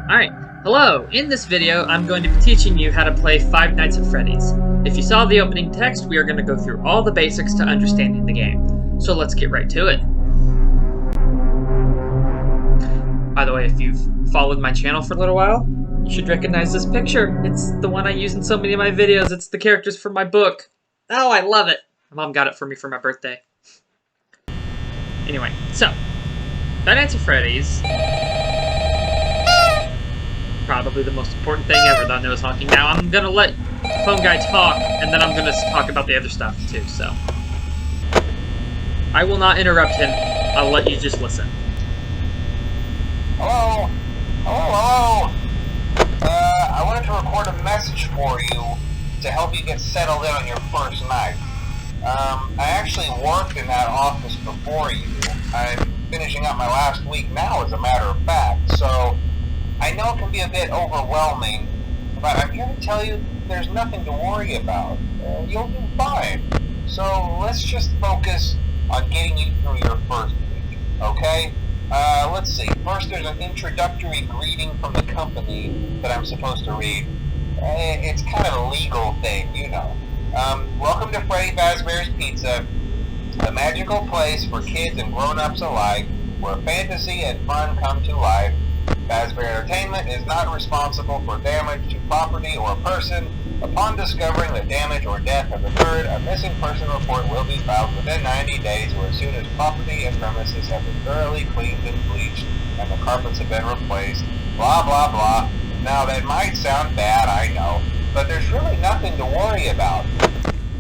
Alright, hello! In this video, I'm going to be teaching you how to play Five Nights at Freddy's. If you saw the opening text, we are going to go through all the basics to understanding the game. So let's get right to it. By the way, if you've followed my channel for a little while, you should recognize this picture. It's the one I use in so many of my videos. It's the characters from my book. Oh, I love it! My mom got it for me for my birthday. Anyway, so, Five Nights at Freddy's. Probably the most important thing ever, though, nose honking. Now, I'm gonna let the phone guy talk, and then I'm gonna talk about the other stuff, too, so. I will not interrupt him. I'll let you just listen. Hello? Hello? I wanted to record a message for you to help you get settled in on your first night. I actually worked in that office before you. I'm finishing up my last week now, as a matter of fact, so I know it can be a bit overwhelming, but I'm here to tell you there's nothing to worry about. You'll do fine. So let's just focus on getting you through your first week, okay? Let's see. First, there's an introductory greeting from the company that I'm supposed to read. It's kind of a legal thing, you know. Welcome to Freddy Fazbear's Pizza, a magical place for kids and grown-ups alike, where fantasy and fun come to life. Fazbear Entertainment is not responsible for damage to property or person. Upon discovering that damage or death has occurred, a missing person report will be filed within 90 days or as soon as property and premises have been thoroughly cleaned and bleached and the carpets have been replaced. Blah, blah, blah. Now, that might sound bad, I know, but there's really nothing to worry about.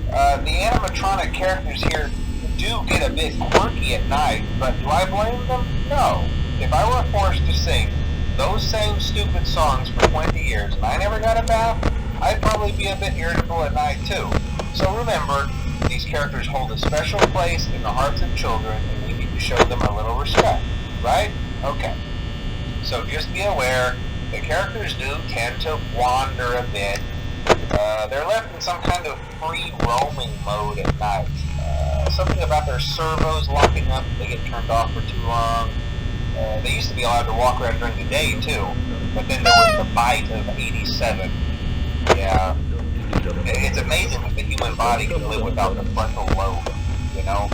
The animatronic characters here do get a bit quirky at night, but do I blame them? No. If I were forced to sing those same stupid songs for 20 years and I never got a bath, I'd probably be a bit irritable at night too. So remember, these characters hold a special place in the hearts of children and we need to show them a little respect, right? Okay. So just be aware, the characters do tend to wander a bit. They're left in some kind of free roaming mode at night. Something about their servos locking up if they get turned off for too long. They used to be allowed to walk around during the day, too. But then there was the bite of 87. Yeah. It's amazing that the human body can live without the frontal lobe, you know?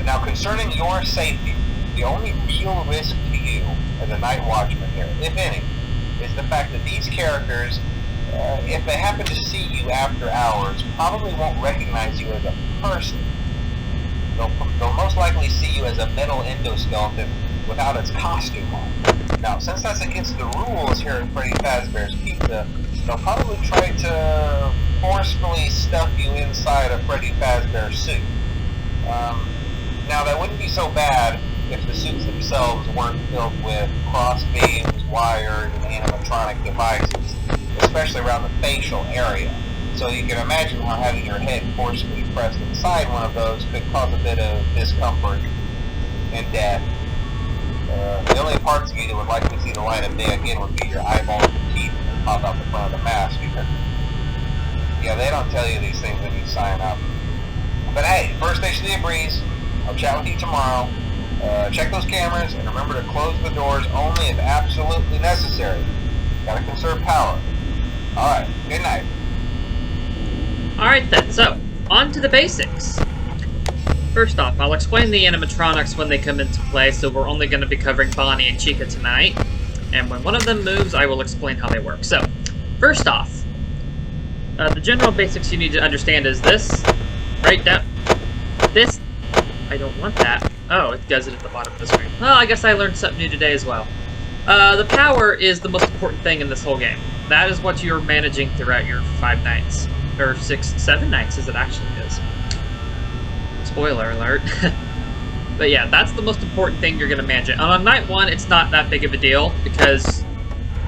Now, concerning your safety, the only real risk to you as a night watchman here, if any, is the fact that these characters, if they happen to see you after hours, probably won't recognize you as a person. They'll most likely see you as a metal endoskeleton without its costume on. Now, since that's against the rules here at Freddy Fazbear's Pizza, they'll probably try to forcefully stuff you inside a Freddy Fazbear suit. Now, that wouldn't be so bad if the suits themselves weren't filled with cross beams, wires, and animatronic devices, especially around the facial area. So you can imagine how having your head forcefully pressed inside one of those could cause a bit of discomfort and death. The only parts of you that would likely see the light of day again would be your eyeballs and teeth that pop out the front of the mask. Yeah, they don't tell you these things when you sign up. But hey, first station of the breeze. I'll chat with you tomorrow. Check those cameras and remember to close the doors only if absolutely necessary. Gotta conserve power. Alright, good night. Alright then, so, on to the basics. First off, I'll explain the animatronics when they come into play, so we're only going to be covering Bonnie and Chica tonight. And when one of them moves, I will explain how they work. So, first off, the general basics you need to understand is this. Right down. This. I don't want that. Oh, it does it at the bottom of the screen. Well, I guess I learned something new today as well. The power is the most important thing in this whole game. That is what you're managing throughout your 5 nights. Or 7 nights as it actually is. Spoiler alert. But yeah, that's the most important thing you're going to manage it. And on night 1, it's not that big of a deal, because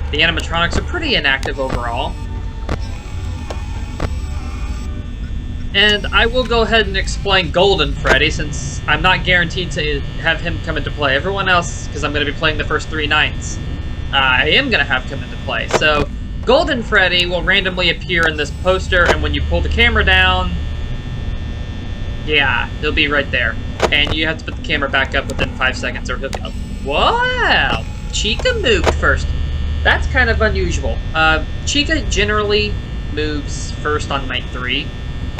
the animatronics are pretty inactive overall. And I will go ahead and explain Golden Freddy, since I'm not guaranteed to have him come into play. Everyone else, because I'm going to be playing the first 3 nights, I am going to have come into play. So, Golden Freddy will randomly appear in this poster, and when you pull the camera down, yeah, he'll be right there. And you have to put the camera back up within 5 seconds or he'll go, wow, Chica moved first. That's kind of unusual. Chica generally moves first on night 3.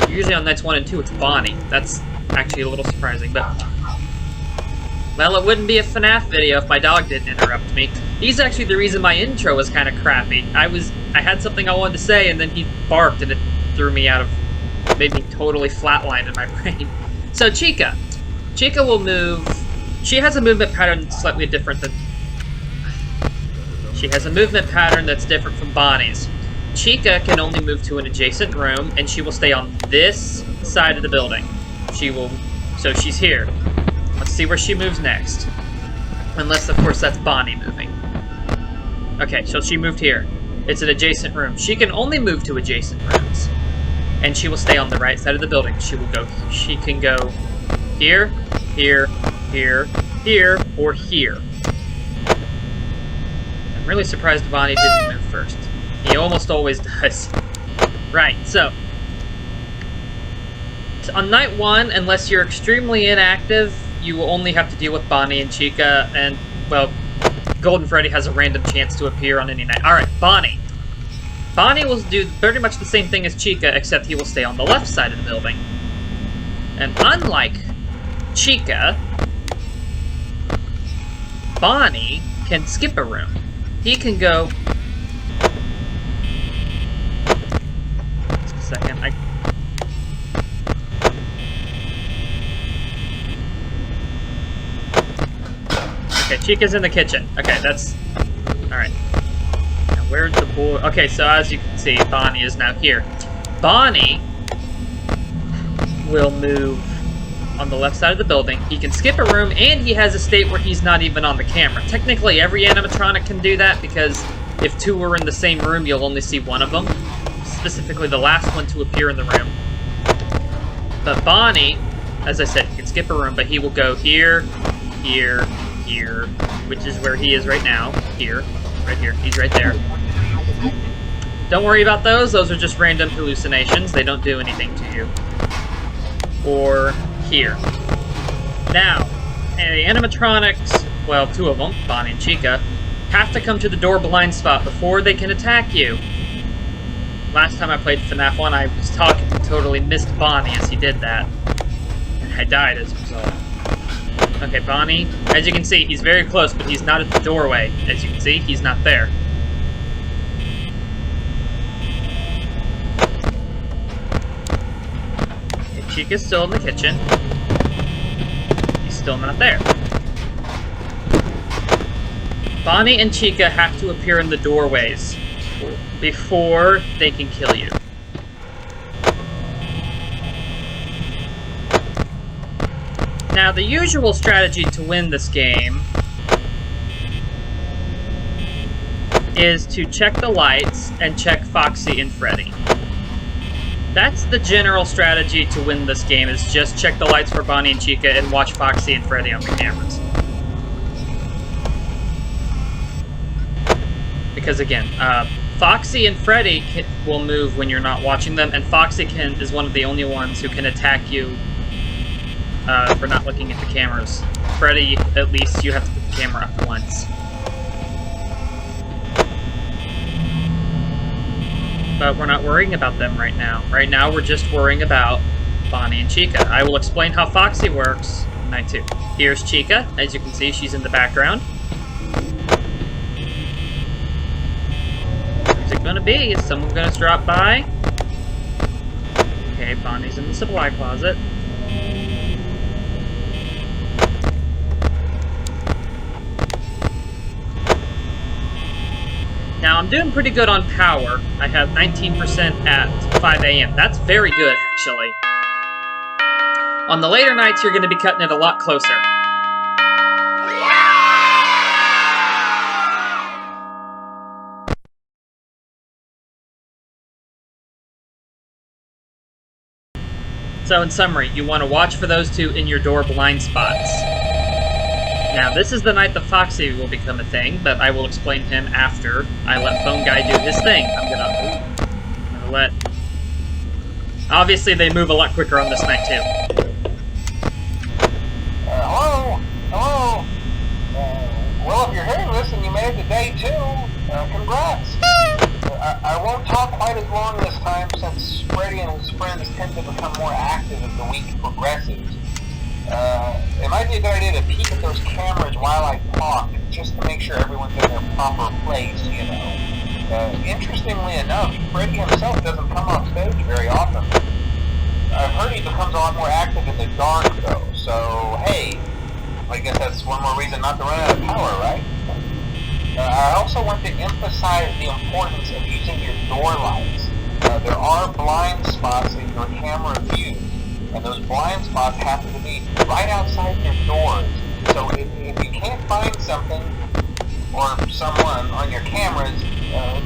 Usually on nights 1 and 2, it's Bonnie. That's actually a little surprising, but... Well, it wouldn't be a FNAF video if my dog didn't interrupt me. He's actually the reason my intro was kind of crappy. I had something I wanted to say, and then he barked, and it threw me out of... made me totally flatlined in my brain. So, Chica. Chica will move... She has a movement pattern slightly different than... She has a movement pattern that's different from Bonnie's. Chica can only move to an adjacent room, and she will stay on this side of the building. So she's here. Let's see where she moves next. Unless, of course, that's Bonnie moving. Okay, so she moved here. It's an adjacent room. She can only move to adjacent rooms. And she will stay on the right side of the building. She can go here, here, here, here, or here. I'm really surprised Bonnie didn't move first. He almost always does. Right, so on night 1, unless you're extremely inactive, you will only have to deal with Bonnie and Chica, and, well, Golden Freddy has a random chance to appear on any night. Alright, Bonnie. Bonnie will do pretty much the same thing as Chica, except he will stay on the left side of the building. And unlike Chica, Bonnie can skip a room. He can go... Just a second, Okay, Chica's in the kitchen. Okay, that's... Alright. Now, where's the boy? Okay, so as you can see, Bonnie is now here. Bonnie will move on the left side of the building. He can skip a room, and he has a state where he's not even on the camera. Technically, every animatronic can do that, because if 2 are in the same room, you'll only see one of them. Specifically, the last one to appear in the room. But Bonnie, as I said, he can skip a room, but he will go here, here, here, which is where he is right now. Here. Right here. He's right there. Don't worry about those. Those are just random hallucinations. They don't do anything to you. Or here. Now, the animatronics, well, 2 of them, Bonnie and Chica, have to come to the door blind spot before they can attack you. Last time I played FNAF 1, I was talking and totally missed Bonnie as he did that. And I died as a result. Okay, Bonnie, as you can see, he's very close, but he's not at the doorway. As you can see, he's not there. Okay, Chica's still in the kitchen. He's still not there. Bonnie and Chica have to appear in the doorways before they can kill you. Now, the usual strategy to win this game is to check the lights and check Foxy and Freddy. That's the general strategy to win this game, is just check the lights for Bonnie and Chica and watch Foxy and Freddy on the cameras. Because again, Foxy and Freddy will move when you're not watching them, and Foxy is one of the only ones who can attack you for not looking at the cameras. Freddy, at least, you have to put the camera up once. But we're not worrying about them right now. Right now, we're just worrying about Bonnie and Chica. I will explain how Foxy works in night 2. Here's Chica. As you can see, she's in the background. Where's it gonna be? Is someone gonna drop by? Okay, Bonnie's in the supply closet. Now, I'm doing pretty good on power. I have 19% at 5 a.m. That's very good, actually. On the later nights, you're going to be cutting it a lot closer. So, in summary, you want to watch for those 2 in your door blind spots. Now, this is the night that Foxy will become a thing, but I will explain him after I let Phone Guy do his thing. I'm gonna let... Obviously, they move a lot quicker on this night, too. Hello? Hello? Well, if you're hearing this and you made it to day 2, Congrats! I won't talk quite as long this time since Freddy and his friends tend to become more active as the week progresses. It might be a good idea to peek at those cameras while I talk, just to make sure everyone's in their proper place, you know. Interestingly enough, Freddy himself doesn't come off stage very often. I've heard he becomes a lot more active in the dark, though, so hey, I guess that's one more reason not to run out of power, right? I also want to emphasize the importance of using your door lights. There are blind spots in your camera view, and those blind spots happen to be right outside your doors. So if you can't find something or someone on your cameras,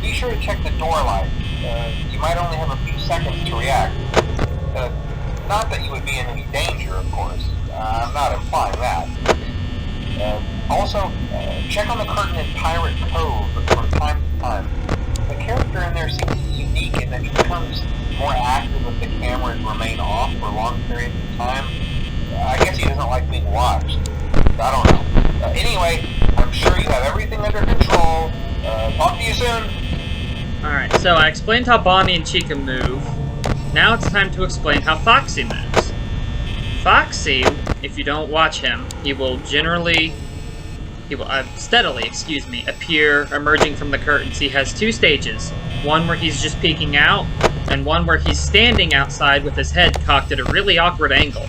be sure to check the door light. You might only have a few seconds to react. Not that you would be in any danger, of course. I'm not implying that. Also, check on the curtain in Pirate Cove from time to time. The character in there seems unique in that he becomes more active if the cameras remain off for long periods of time. I guess he doesn't like being watched. I don't know. Anyway, I'm sure you have everything under control. Talk to you soon. Alright, so I explained how Bonnie and Chica move. Now it's time to explain how Foxy moves. Foxy, if you don't watch him, he will steadily, appear emerging from the curtains. He has two stages. One where he's just peeking out, and one where he's standing outside with his head cocked at a really awkward angle.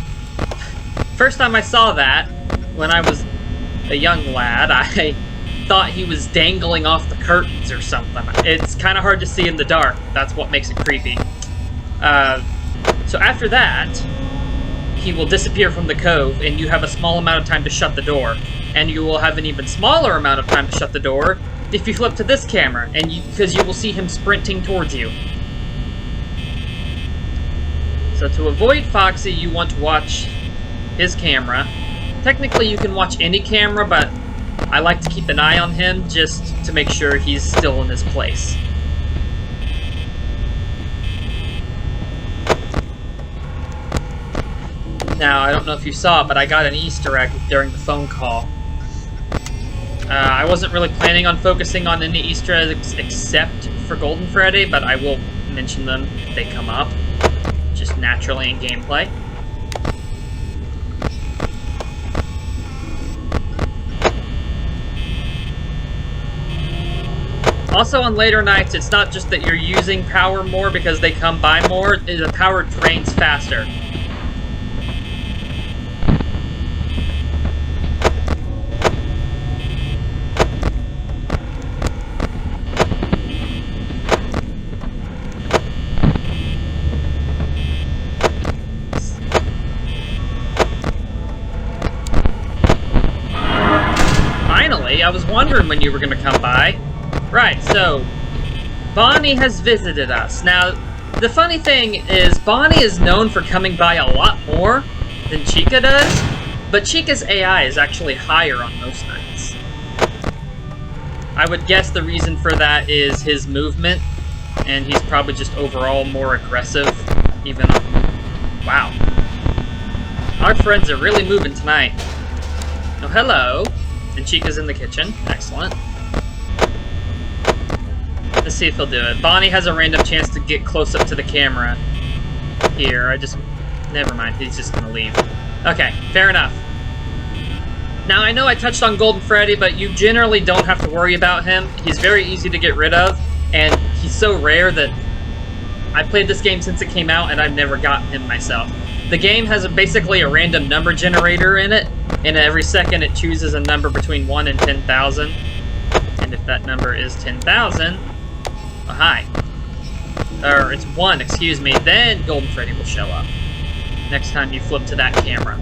First time I saw that, when I was a young lad, I thought he was dangling off the curtains or something. It's kind of hard to see in the dark. That's what makes it creepy. So after that, he will disappear from the cove, and you have a small amount of time to shut the door. And you will have an even smaller amount of time to shut the door if you flip to this camera, and because you will see him sprinting towards you. So to avoid Foxy, you want to watch his camera. Technically, you can watch any camera, but I like to keep an eye on him just to make sure he's still in his place. Now, I don't know if you saw it, but I got an Easter egg during the phone call. I wasn't really planning on focusing on any Easter eggs except for Golden Freddy, but I will mention them if they come up, just naturally in gameplay. Also, on later nights, it's not just that you're using power more because they come by more, the power drains faster. I was wondering when you were going to come by. Right, so Bonnie has visited us. Now, the funny thing is, Bonnie is known for coming by a lot more than Chica does, but Chica's AI is actually higher on most nights. I would guess the reason for that is his movement, and he's probably just overall more aggressive, even... Wow. Our friends are really moving tonight. Oh, hello. And Chica's in the kitchen. Excellent. Let's see if he'll do it. Bonnie has a random chance to get close up to the camera. Here, never mind, he's just gonna leave. Okay, fair enough. Now, I know I touched on Golden Freddy, but you generally don't have to worry about him. He's very easy to get rid of, and he's so rare that I played this game since it came out, and I've never gotten him myself. The game has basically a random number generator in it, and every second it chooses a number between 1 and 10,000. And if that number is 10,000, oh hi. Or it's 1, excuse me, then Golden Freddy will show up. Next time you flip to that camera.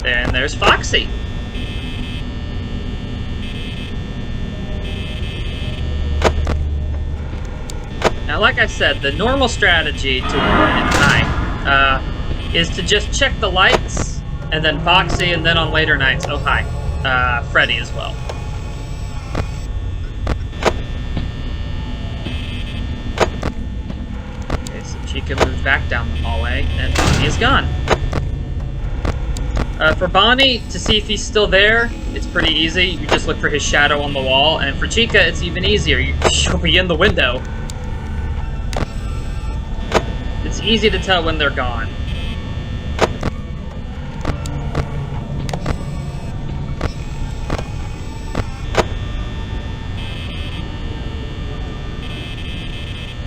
And there's Foxy. Now, like I said, the normal strategy to is to just check the lights, and then Foxy, and then on later nights, oh hi, Freddy as well. Okay, so Chica moved back down the hallway, and Bonnie is gone. For Bonnie, to see if he's still there, it's pretty easy. You just look for his shadow on the wall. And for Chica, it's even easier. She'll be in the window. It's easy to tell when they're gone.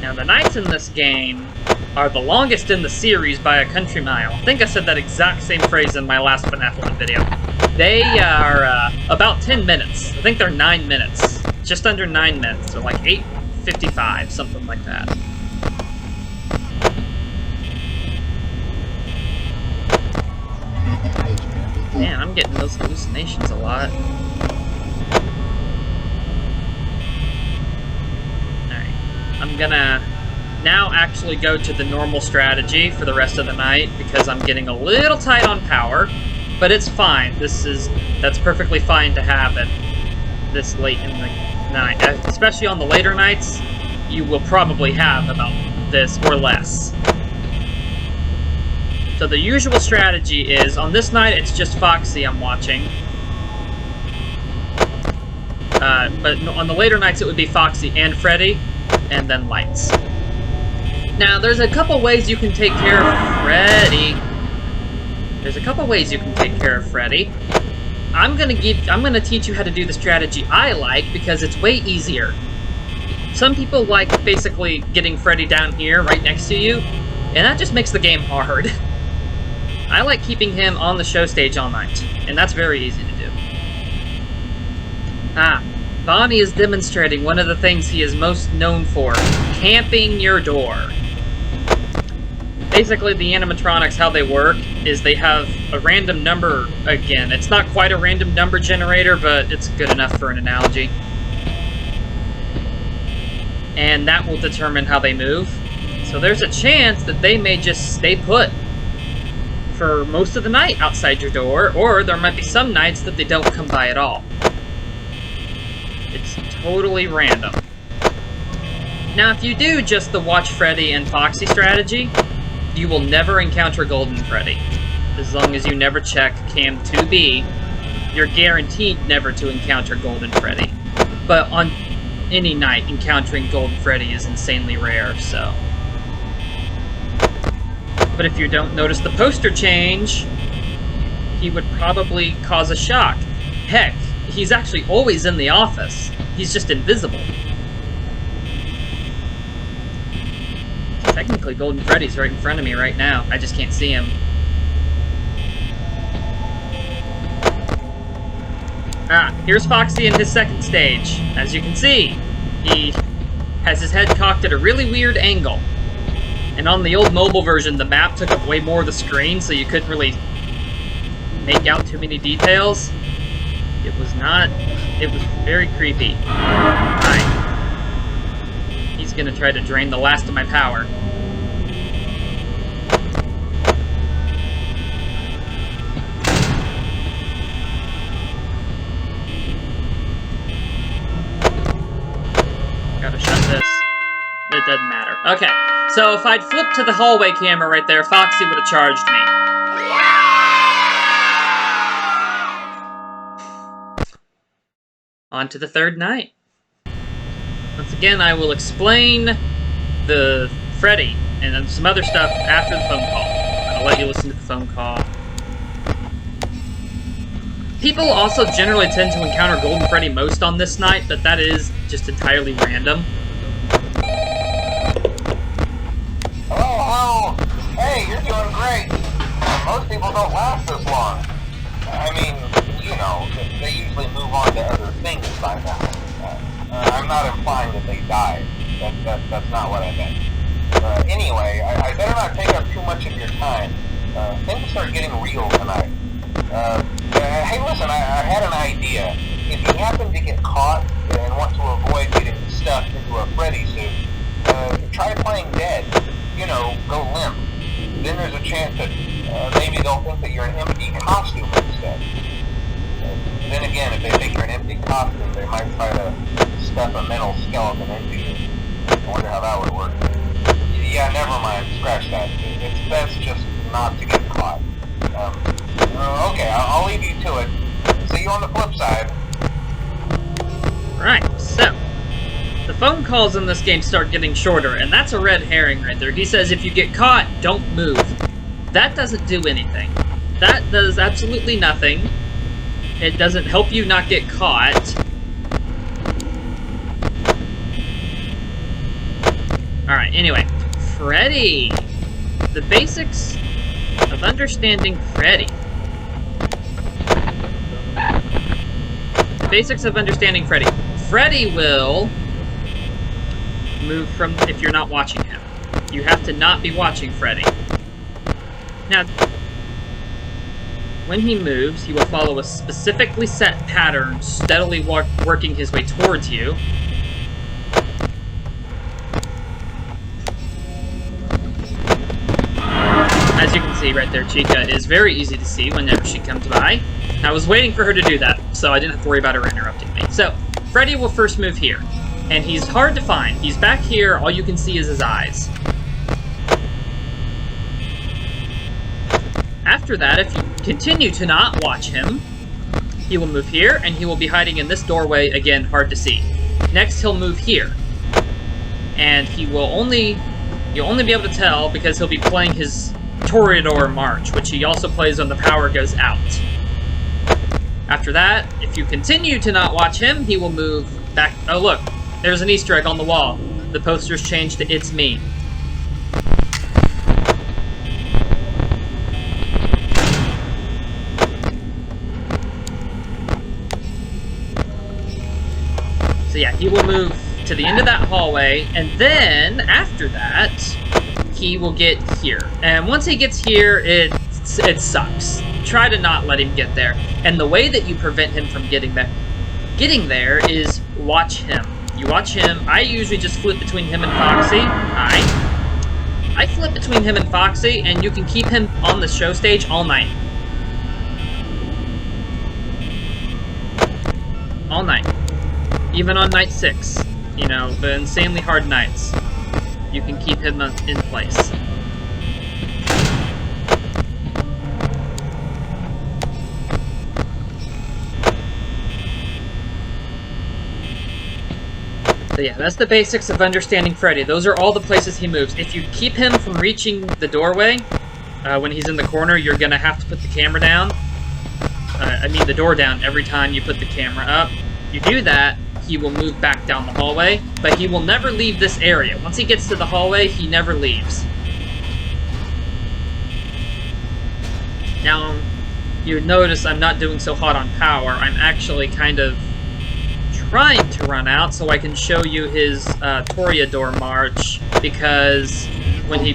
Now, the nights in this game are the longest in the series by a country mile. I think I said that exact same phrase in my last FNAF video. They are about 10 minutes. I think they're 9 minutes. Just under 9 minutes. So like 8:55, something like that. Man, I'm getting those hallucinations a lot. Alright. I'm gonna now actually go to the normal strategy for the rest of the night because I'm getting a little tight on power, but it's fine. That's perfectly fine to have it this late in the night. Especially on the later nights, you will probably have about this or less. So the usual strategy is, on this night it's just Foxy I'm watching. But on the later nights it would be Foxy and Freddy, and then lights. Now, there's a couple ways you can take care of Freddy. I'm gonna teach you how to do the strategy I like because it's way easier. Some people like basically getting Freddy down here right next to you, and that just makes the game hard. I like keeping him on the show stage all night, and that's very easy to do. Bonnie is demonstrating one of the things he is most known for, camping your door. Basically, the animatronics, how they work, is they have a random number, again, it's not quite a random number generator, but it's good enough for an analogy. And that will determine how they move. So there's a chance that they may just stay put for most of the night outside your door, or there might be some nights that they don't come by at all. It's totally random. Now, if you do just the watch Freddy and Foxy strategy, you will never encounter Golden Freddy. As long as you never check Cam 2B, you're guaranteed never to encounter Golden Freddy. But on any night, encountering Golden Freddy is insanely rare, so... But if you don't notice the poster change, he would probably cause a shock. Heck, he's actually always in the office. He's just invisible. Technically, Golden Freddy's right in front of me right now. I just can't see him. Here's Foxy in his second stage. As you can see, he has his head cocked at a really weird angle. And on the old mobile version, the map took up way more of the screen, so you couldn't really make out too many details. It was very creepy. Alright. He's gonna try to drain the last of my power. Gotta shut this. It doesn't matter. Okay, so if I'd flipped to the hallway camera right there, Foxy would have charged me. On to the third night. Once again, I will explain the Freddy and then some other stuff after the phone call. I'll let you listen to the phone call. People also generally tend to encounter Golden Freddy most on this night, but that is just entirely random. Hello! Hey, you're doing great! Most people don't last this long. I mean, you know, they usually move on to other things by now. I'm not implying that they died. That's not what I meant. Anyway, I better not take up too much of your time. Things are getting real tonight. Hey, listen, I had an idea. If you happen to get caught and want to avoid getting stuffed into a Freddy suit, try playing dead. You know, go limp. Then there's a chance that maybe they'll think that you're an empty costume instead. Then again, if they think you're an empty costume, they might try to stuff a mental skeleton into you. I wonder how that would work. Yeah, never mind. Scratch that. It's best just not to get caught. Okay, phone calls in this game start getting shorter, and that's a red herring right there. He says if you get caught, don't move. That doesn't do anything. That does absolutely nothing. It doesn't help you not get caught. Alright, anyway. Freddy! The basics of understanding Freddy. The basics of understanding Freddy. Freddy will move from if you're not watching him. You have to not be watching Freddy. Now, when he moves, he will follow a specifically set pattern, steadily working his way towards you. As you can see right there, Chica is very easy to see whenever she comes by. I was waiting for her to do that, so I didn't have to worry about her interrupting me. So, Freddy will first move here, and he's hard to find. He's back here, all you can see is his eyes. After that, if you continue to not watch him, he will move here, and he will be hiding in this doorway, again, hard to see. Next, he'll move here, and you'll only be able to tell because he'll be playing his Toreador March, which he also plays when the power goes out. After that, if you continue to not watch him, he will move back. Oh look, there's an Easter egg on the wall. The poster's changed to "It's me." So yeah, he will move to the end of that hallway, and then, after that, he will get here. And once he gets here, it sucks. Try to not let him get there. And the way that you prevent him from getting there is watch him. You watch him. I usually just flip between him and Foxy. I flip between him and Foxy, and you can keep him on the show stage all night. All night. Even on night 6. You know, the insanely hard nights. You can keep him in place. So yeah, that's the basics of understanding Freddy. Those are all the places he moves. If you keep him from reaching the doorway, when he's in the corner, you're gonna have to put the camera down. The door down every time you put the camera up. You do that, he will move back down the hallway, but he will never leave this area. Once he gets to the hallway, he never leaves. Now, you would notice I'm not doing so hot on power. I'm actually kind of trying to run out so I can show you his Toreador March, because when he...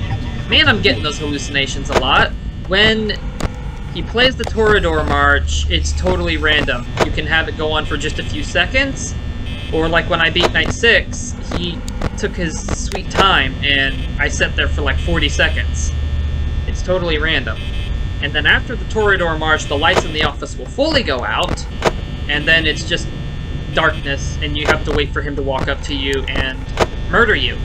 Man, I'm getting those hallucinations a lot. When he plays the Toreador March, it's totally random. You can have it go on for just a few seconds, or like when I beat Night 6, he took his sweet time, and I sat there for like 40 seconds. It's totally random. And then after the Toreador March, the lights in the office will fully go out, and then it's just darkness, and you have to wait for him to walk up to you and murder you.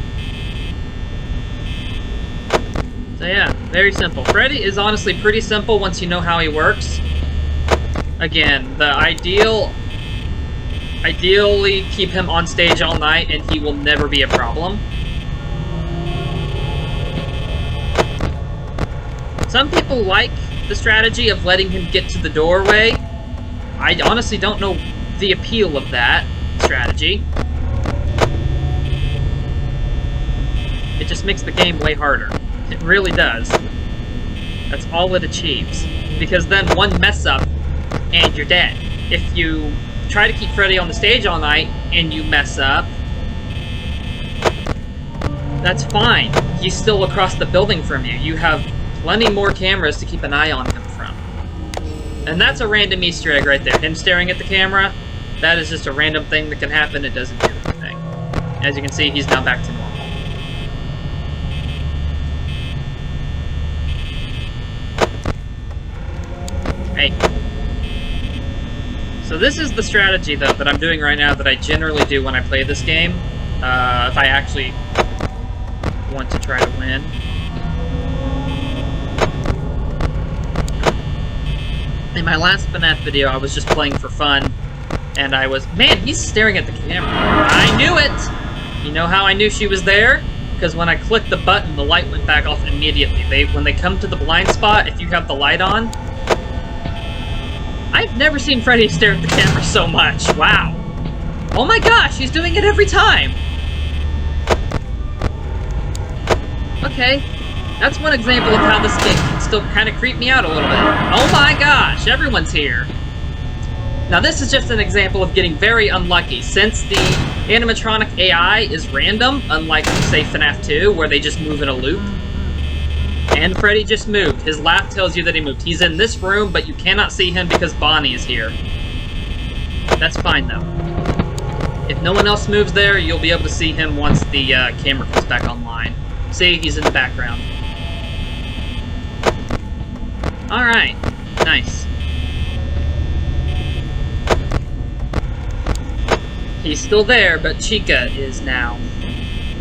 So yeah, very simple. Freddy is honestly pretty simple once you know how he works. Again, the ideally keep him on stage all night and he will never be a problem. Some people like the strategy of letting him get to the doorway. I honestly don't know the appeal of that strategy. It just makes the game way harder. It really does. That's all it achieves. Because then one mess up and you're dead. If you try to keep Freddy on the stage all night and you mess up, that's fine. He's still across the building from you. You have plenty more cameras to keep an eye on him from. And that's a random Easter egg right there. Him staring at the camera, that is just a random thing that can happen. It doesn't do anything. As you can see, he's now back to normal. Hey. So this is the strategy, though, that I'm doing right now that I generally do when I play this game. If I actually want to try to win. In my last FNAF video, I was just playing for fun, and I was... Man, he's staring at the camera. I knew it! You know how I knew she was there? Because when I clicked the button, the light went back off immediately. When they come to the blind spot, if you have the light on... I've never seen Freddy stare at the camera so much. Wow. Oh my gosh, he's doing it every time! Okay. That's one example of how this game can still kind of creep me out a little bit. Oh my gosh, everyone's here. Now this is just an example of getting very unlucky, since the animatronic AI is random, unlike, say, FNAF 2, where they just move in a loop. And Freddy just moved. His laugh tells you that he moved. He's in this room, but you cannot see him because Bonnie is here. That's fine, though. If no one else moves there, you'll be able to see him once the camera comes back online. See, he's in the background. Alright, nice. He's still there, but Chica is now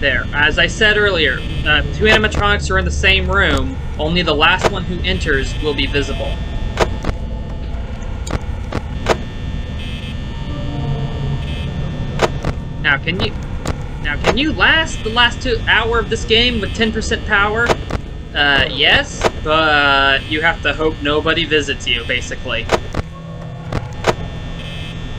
there. As I said earlier, 2 animatronics are in the same room, only the last one who enters will be visible. Now can you last the last hour of this game with 10% power? Yes, but you have to hope nobody visits you, basically.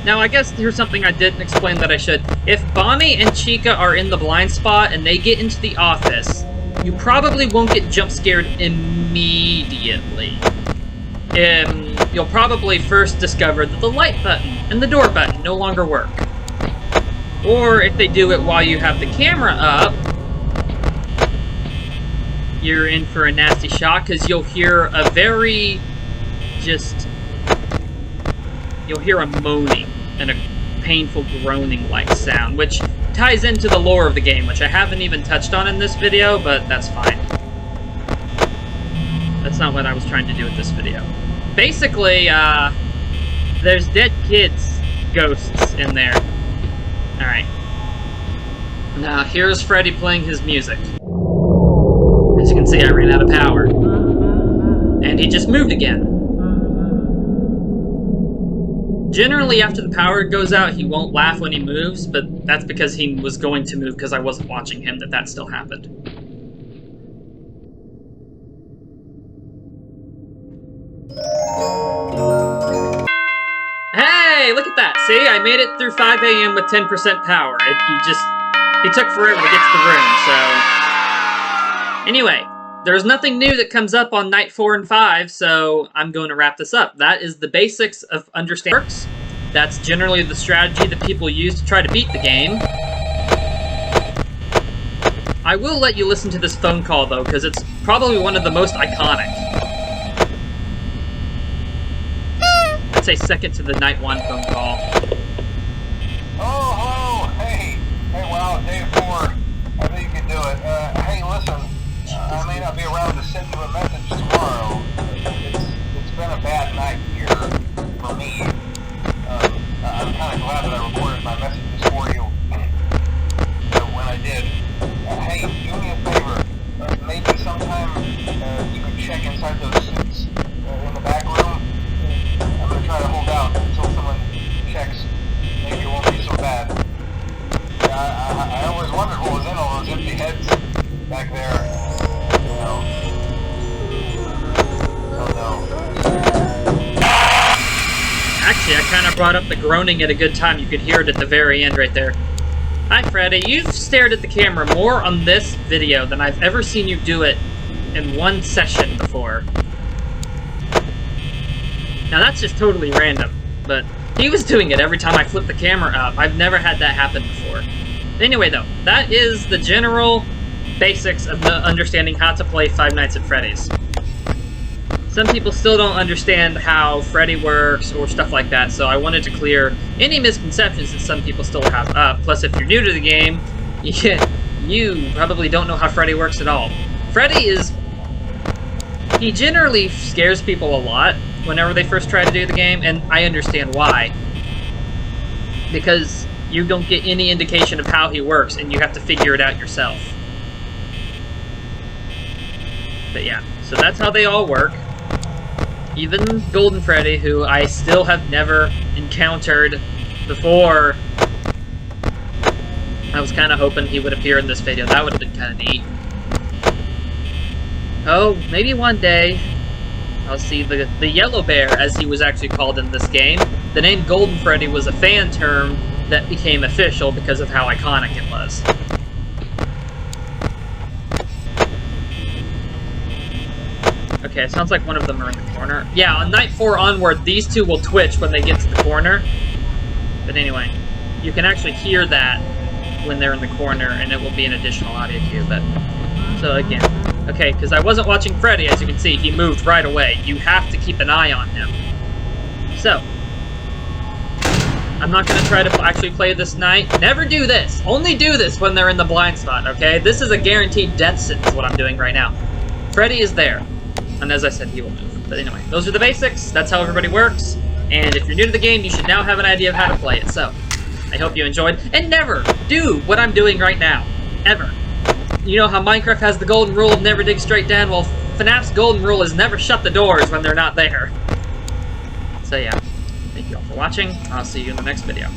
Now, I guess here's something I didn't explain that I should. If Bonnie and Chica are in the blind spot and they get into the office, you probably won't get jump scared immediately. You'll probably first discover that the light button and the door button no longer work. Or if they do it while you have the camera up, you're in for a nasty shock, because you'll hear a very, you'll hear a moaning and a painful groaning-like sound, which ties into the lore of the game, which I haven't even touched on in this video, but that's fine. That's not what I was trying to do with this video. Basically, there's dead kids ghosts in there. Alright. Now, here's Freddy playing his music. As you can see, I ran out of power. And he just moved again. Generally, after the power goes out, he won't laugh when he moves, but that's because he was going to move because I wasn't watching him that still happened. Hey, look at that! See, I made it through 5 AM with 10% power. He took forever to get to the room, so... Anyway, there's nothing new that comes up on night 4 and 5, so I'm going to wrap this up. That is the basics of understanding works. That's generally the strategy that people use to try to beat the game. I will let you listen to this phone call, though, because it's probably one of the most iconic. I'd say second to the night 1 phone call. Oh, hello! Hey, wow, day 4. I think you can do it. Hey, listen, I may not be around to send you a message tomorrow. It's been a bad night here for me. I'm kind of glad that I recorded my messages for you when I did. Hey, do me a favor. Maybe sometime you can check inside those suits in the back room. I'm going to try to hold out until someone checks. Maybe it won't be so bad. I always wondered what was in all those empty heads back there. You know. Oh no. Actually, I kind of brought up the groaning at a good time. You could hear it at the very end right there. Hi, Freddy. You've stared at the camera more on this video than I've ever seen you do it in one session before. Now, that's just totally random, but he was doing it every time I flipped the camera up. I've never had that happen before. Anyway, though, that is the general basics of understanding how to play Five Nights at Freddy's. Some people still don't understand how Freddy works or stuff like that, so I wanted to clear any misconceptions that some people still have up. Plus, if you're new to the game, you probably don't know how Freddy works at all. Freddy he generally scares people a lot whenever they first try to do the game, and I understand why. Because you don't get any indication of how he works, and you have to figure it out yourself. But yeah, so that's how they all work. Even Golden Freddy, who I still have never encountered before. I was kind of hoping he would appear in this video. That would have been kind of neat. Oh, maybe one day I'll see the yellow bear, as he was actually called in this game. The name Golden Freddy was a fan term that became official because of how iconic it was. Okay, it sounds like one of them are in the corner. Yeah, on night 4 onward, these two will twitch when they get to the corner. But anyway, you can actually hear that when they're in the corner, and it will be an additional audio cue. But so again, okay, because I wasn't watching Freddy, as you can see, he moved right away. You have to keep an eye on him. So, I'm not going to try to actually play this night. Never do this. Only do this when they're in the blind spot, okay? This is a guaranteed death sentence, what I'm doing right now. Freddy is there. And as I said, he will move. But anyway, those are the basics. That's how everybody works. And if you're new to the game, you should now have an idea of how to play it. So, I hope you enjoyed. And never do what I'm doing right now. Ever. You know how Minecraft has the golden rule of never dig straight down? Well, FNAF's golden rule is never shut the doors when they're not there. So yeah, thank you all for watching. I'll see you in the next video.